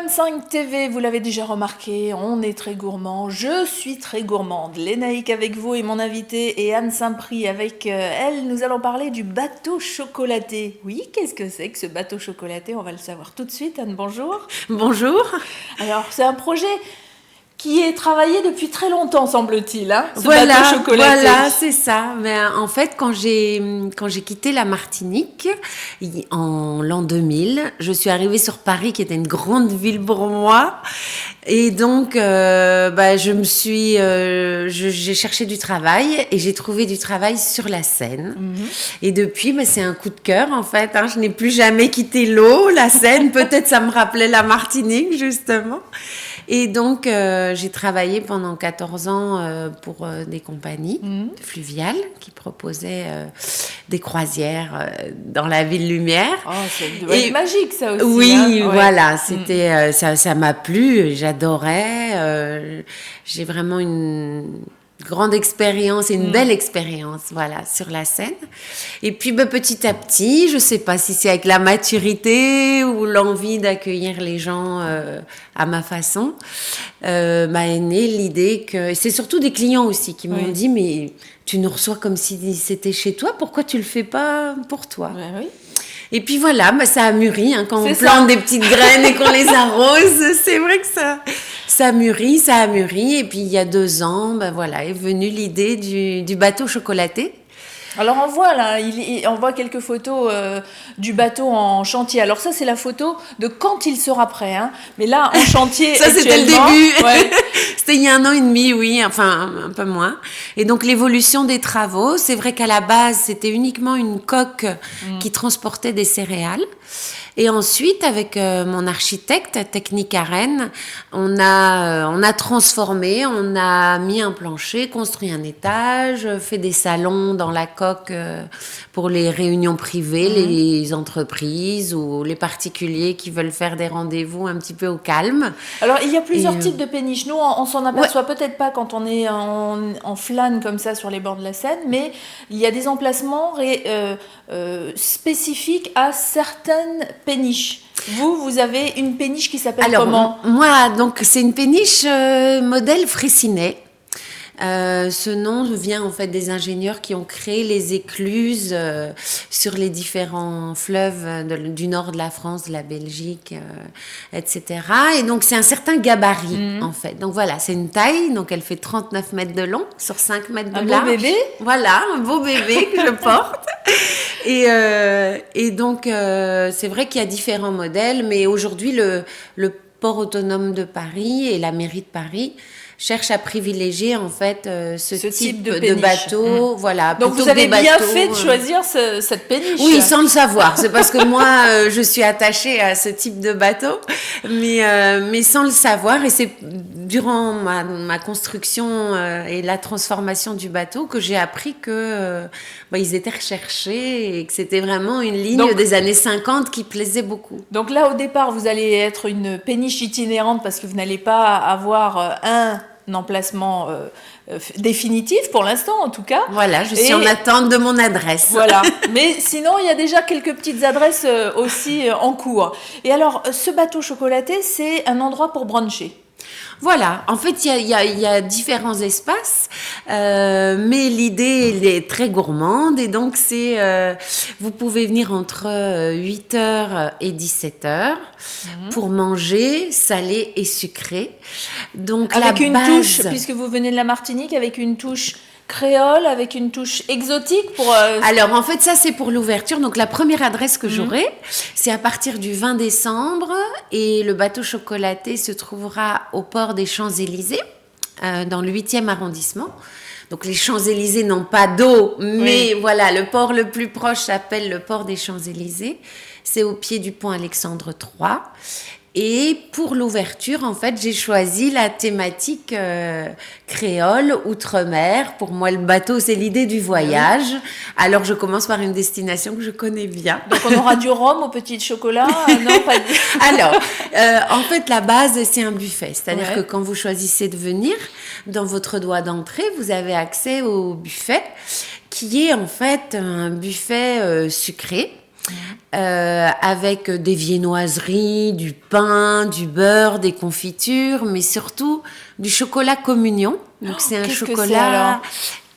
25 TV, vous l'avez déjà remarqué, on est très gourmand. Je suis très gourmande. Lénaïque avec vous et mon invitée et Anne Saint-Prix avec elle. Nous allons parler du bateau chocolaté. Oui, qu'est-ce que c'est que ce bateau chocolaté? On va le savoir tout de suite. Anne, bonjour. Bonjour. Alors, c'est un projet qui est travaillé depuis très longtemps, semble-t-il, hein, ce Voilà, bateau chocolaté. voilà, c'est ça. Mais en fait, quand j'ai quitté la Martinique en l'an 2000, je suis arrivée sur Paris, qui était une grande ville pour moi. Et donc, j'ai cherché du travail et j'ai trouvé du travail sur la Seine. Et depuis, c'est un coup de cœur, en fait. Hein. Je n'ai plus jamais quitté l'eau, la Seine. Peut-être ça me rappelait la Martinique, justement. Et donc, j'ai travaillé pendant 14 ans pour des compagnies fluviales qui proposaient des croisières dans la ville lumière. Oh, ça doit être magique, ça aussi. Oui, hein, ouais. voilà, c'était ça m'a plu, j'adorais. J'ai vraiment une grande expérience et une belle expérience, voilà, sur la scène. Et puis, petit à petit, je sais pas si c'est avec la maturité ou l'envie d'accueillir les gens à ma façon, est née l'idée que... C'est surtout des clients aussi qui m'ont dit, mais tu nous reçois comme si c'était chez toi, pourquoi tu le fais pas pour toi? Ouais, oui. Et puis voilà, ça a mûri, hein, quand on plante des petites graines et qu'on les arrose, c'est vrai que ça mûrit, ça a mûri. Et puis il y a 2 ans, est venue l'idée du bateau chocolaté. Alors on voit là, on voit quelques photos du bateau en chantier. Alors ça c'est la photo de quand il sera prêt, hein. Mais là en chantier ça c'était le début. Ouais. C'était il y a 1 an et demi, oui, enfin un peu moins. Et donc l'évolution des travaux, c'est vrai qu'à la base c'était uniquement une coque qui transportait des céréales. Et ensuite, avec mon architecte, Technique à Rennes, on a transformé, on a mis un plancher, construit un étage, fait des salons dans la coque pour les réunions privées, les entreprises ou les particuliers qui veulent faire des rendez-vous un petit peu au calme. Alors, il y a plusieurs types de péniches. Nous, on s'en aperçoit peut-être pas quand on est en flâne comme ça sur les bords de la Seine, mais il y a des emplacements spécifiques à certaines péniches. Vous avez une péniche qui s'appelle comment? Moi, donc, c'est une péniche modèle Fraissinet. Ce nom vient en fait des ingénieurs qui ont créé les écluses sur les différents fleuves du nord de la France, de la Belgique, etc. Et donc c'est un certain gabarit en fait. Donc voilà, c'est une taille, donc elle fait 39 mètres de long sur 5 mètres de large. Un beau bébé. Voilà, un beau bébé que je porte. Et donc c'est vrai qu'il y a différents modèles, mais aujourd'hui le port autonome de Paris et la mairie de Paris cherche à privilégier en fait ce type de bateau, voilà. Donc vous avez bien fait de choisir cette péniche. Oui, sans le savoir. C'est parce que moi je suis attachée à ce type de bateau, mais sans le savoir. Et c'est durant ma construction et la transformation du bateau que j'ai appris que ils étaient recherchés et que c'était vraiment une ligne des années 50 qui plaisait beaucoup. Donc là, au départ, vous allez être une péniche itinérante parce que vous n'allez pas avoir un emplacement définitif pour l'instant en tout cas. Voilà, je suis en attente de mon adresse. Voilà, mais sinon il y a déjà quelques petites adresses aussi en cours. Et alors, ce bateau chocolaté, c'est un endroit pour bruncher. Voilà, en fait, il y a différents espaces, mais l'idée, elle est très gourmande et donc vous pouvez venir entre 8h et 17h pour manger salé et sucré. Donc avec une touche, puisque vous venez de la Martinique, avec une touche créole, avec une touche exotique pour... Alors, en fait, ça, c'est pour l'ouverture. Donc, la première adresse que j'aurai, c'est à partir du 20 décembre. Et le bateau chocolaté se trouvera au port des Champs-Élysées, dans le 8e arrondissement. Donc, les Champs-Élysées n'ont pas d'eau, mais voilà, le port le plus proche s'appelle le port des Champs-Élysées. C'est au pied du pont Alexandre III. Et pour l'ouverture, en fait, j'ai choisi la thématique créole, outre-mer. Pour moi, le bateau, c'est l'idée du voyage. Alors, je commence par une destination que je connais bien. Donc, on aura du rhum au petit chocolat? Non, pas du... Alors, en fait, la base, c'est un buffet. C'est-à-dire que quand vous choisissez de venir, dans votre doigt d'entrée, vous avez accès au buffet, qui est en fait un buffet sucré. avec des viennoiseries, du pain, du beurre, des confitures, mais surtout du chocolat communion. Donc c'est un chocolat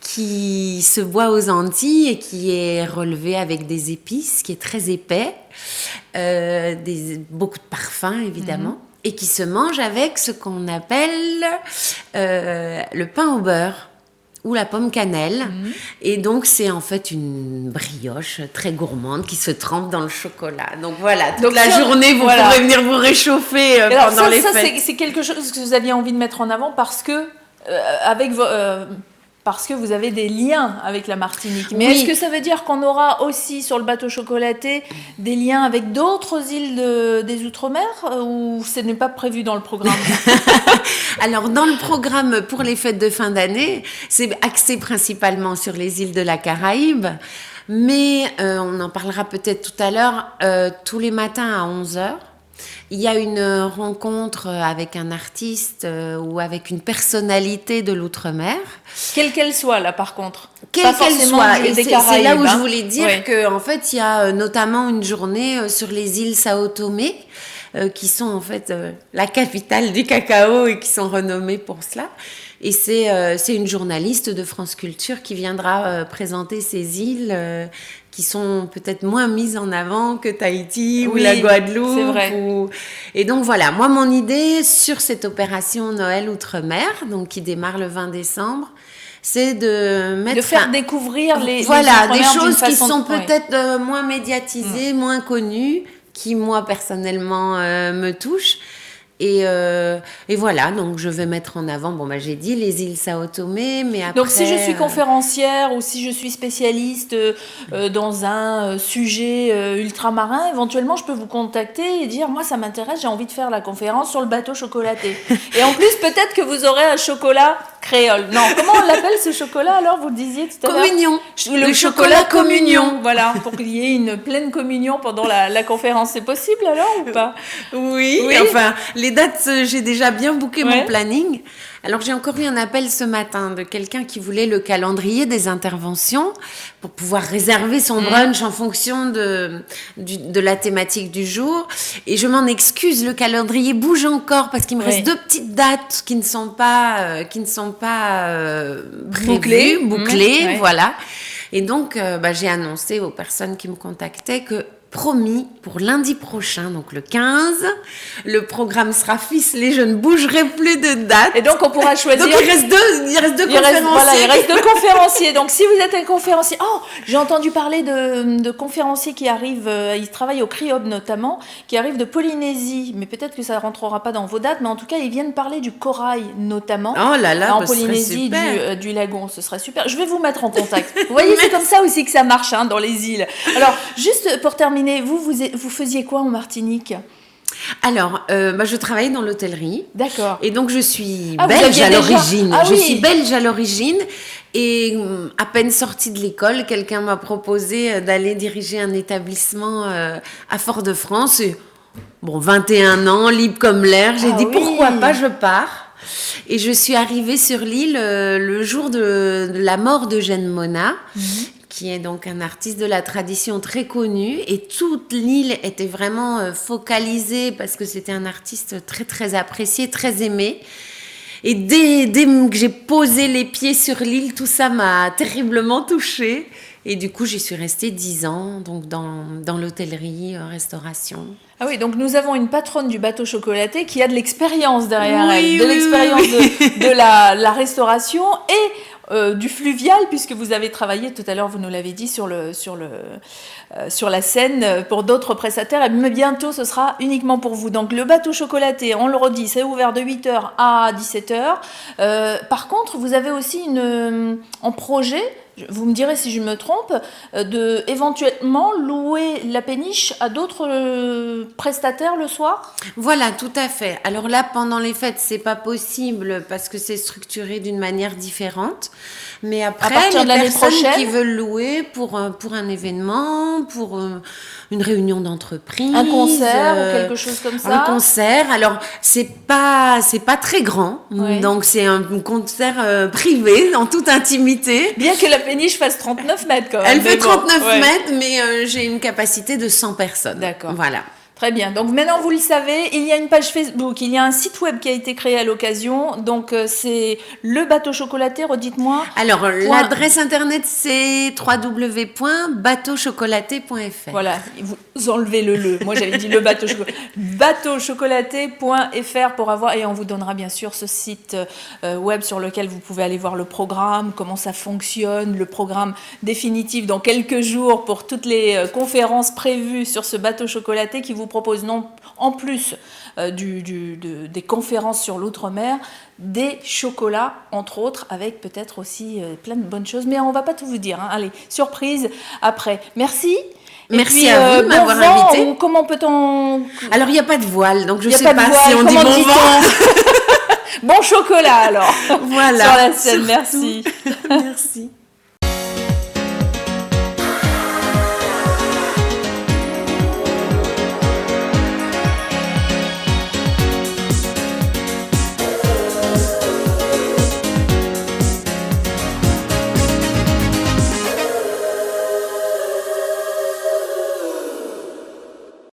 qui se boit aux Antilles et qui est relevé avec des épices, qui est très épais, beaucoup de parfums évidemment, et qui se mange avec ce qu'on appelle le pain au beurre ou la pomme cannelle. Et donc c'est en fait une brioche très gourmande qui se trempe dans le chocolat. Donc voilà, toute la journée vous pourrez venir vous réchauffer pendant les fêtes. C'est quelque chose que vous aviez envie de mettre en avant parce que parce que vous avez des liens avec la Martinique. Mais est-ce que ça veut dire qu'on aura aussi sur le bateau chocolaté des liens avec d'autres îles des Outre-mer ou ce n'est pas prévu dans le programme? Alors, dans le programme pour les fêtes de fin d'année, c'est axé principalement sur les îles de la Caraïbe. Mais on en parlera peut-être tout à l'heure, tous les matins à 11h. Il y a une rencontre avec un artiste ou avec une personnalité de l'outre-mer. Quelle qu'elle soit, là, par contre. Quelle qu'elle soit. C'est là où je voulais dire qu'en fait, il y a notamment une journée sur les îles Sao Tomé, qui sont en fait la capitale du cacao et qui sont renommées pour cela. Et c'est une journaliste de France Culture qui viendra présenter ces îles qui sont peut-être moins mises en avant que Tahiti ou la Guadeloupe. C'est vrai. Et donc voilà, moi mon idée sur cette opération Noël Outre-mer, donc qui démarre le 20 décembre, c'est de faire découvrir les des choses qui sont peut-être moins médiatisées, moins connues, qui moi personnellement me touchent. Et voilà, donc je vais mettre en avant, j'ai dit les îles Sao Tomé, mais après... Donc si je suis conférencière ou si je suis spécialiste dans un sujet ultramarin, éventuellement je peux vous contacter et dire, moi ça m'intéresse, j'ai envie de faire la conférence sur le bateau chocolaté. Et en plus, peut-être que vous aurez un chocolat créole. Non, comment on l'appelle ce chocolat alors, vous le disiez tout à l'heure? Communion. Le chocolat communion. Voilà, pour qu'il y ait une pleine communion pendant la conférence. C'est possible alors ou pas? Oui, enfin... Les dates, j'ai déjà bien booké mon planning. Alors, j'ai encore eu un appel ce matin de quelqu'un qui voulait le calendrier des interventions pour pouvoir réserver son brunch en fonction de la thématique du jour. Et je m'en excuse, le calendrier bouge encore parce qu'il me reste 2 petites dates qui ne sont pas bouclées, voilà. Et donc, j'ai annoncé aux personnes qui me contactaient que promis, pour lundi prochain, donc le 15, le programme sera ficelé, je ne bougerai plus de date. Et donc, on pourra choisir... Donc, il reste deux conférenciers. Il reste 2 conférenciers. Donc, si vous êtes un conférencier... Oh, j'ai entendu parler de conférenciers qui arrivent, ils travaillent au CRIOB notamment, qui arrivent de Polynésie. Mais peut-être que ça ne rentrera pas dans vos dates, mais en tout cas, ils viennent parler du corail notamment. Oh là là, en Polynésie, du lagon. Ce serait super. Je vais vous mettre en contact. Vous voyez, c'est comme ça aussi que ça marche dans les îles. Alors, juste pour terminer, vous faisiez quoi en Martinique? Alors, je travaillais dans l'hôtellerie. D'accord. Et donc, je suis belge à l'origine. Je suis belge à l'origine. Et à peine sortie de l'école, quelqu'un m'a proposé d'aller diriger un établissement à Fort-de-France. Et, 21 ans, libre comme l'air. J'ai dit, pourquoi pas, je pars. Et je suis arrivée sur l'île le jour de la mort d'Eugène Mona, qui est donc un artiste de la tradition très connu. Et toute l'île était vraiment focalisée parce que c'était un artiste très, très apprécié, très aimé. Et dès que j'ai posé les pieds sur l'île, tout ça m'a terriblement touchée. Et du coup, j'y suis restée 10 ans, donc dans l'hôtellerie, restauration. Ah oui, donc nous avons une patronne du bateau chocolaté qui a de l'expérience derrière elle, de la restauration et du fluvial, puisque vous avez travaillé tout à l'heure, vous nous l'avez dit, sur la Seine pour d'autres prestataires, mais bientôt ce sera uniquement pour vous. Donc le bateau chocolaté, on le redit, c'est ouvert de 8h à 17h. Par contre, vous avez aussi en projet, vous me direz si je me trompe, de éventuellement louer la péniche à d'autres prestataires le soir? Voilà, tout à fait. Alors là, pendant les fêtes, c'est pas possible parce que c'est structuré d'une manière différente. Mais À après, partir les de l'année personnes prochaine qui veulent louer pour un événement, pour une réunion d'entreprise, un concert ou quelque chose comme ça. un concert. Alors c'est pas très grand, Oui. donc c'est un concert privé en toute intimité. Bien que la péniche fasse 39 mètres quand même. Elle fait mais bon, 39 ouais. mètres, mais j'ai une capacité de 100 personnes. D'accord. Voilà. Très bien. Donc maintenant vous le savez, il y a une page Facebook, il y a un site web qui a été créé à l'occasion. Donc c'est le bateau chocolaté. Redites-moi. Alors l'adresse internet c'est www.bateauchocolaté.fr. Voilà, vous enlevez le. Moi j'avais dit le bateau chocolaté. Bateauchocolaté.fr pour avoir, et on vous donnera bien sûr ce site web sur lequel vous pouvez aller voir le programme, comment ça fonctionne, le programme définitif dans quelques jours pour toutes les conférences prévues sur ce bateau chocolaté qui vous propose non en plus des conférences sur l'outre-mer, des chocolats, entre autres, avec peut-être aussi plein de bonnes choses. Mais on va pas tout vous dire. Hein. Allez, surprise après. Merci. Merci à vous de m'avoir invité. Ou comment peut-on... Alors il n'y a pas de voile, donc je Y a sais pas de pas voile, si on dit comment bon dit-on vent. Bon chocolat alors. Voilà. Sur la scène, Surtout. merci. Merci.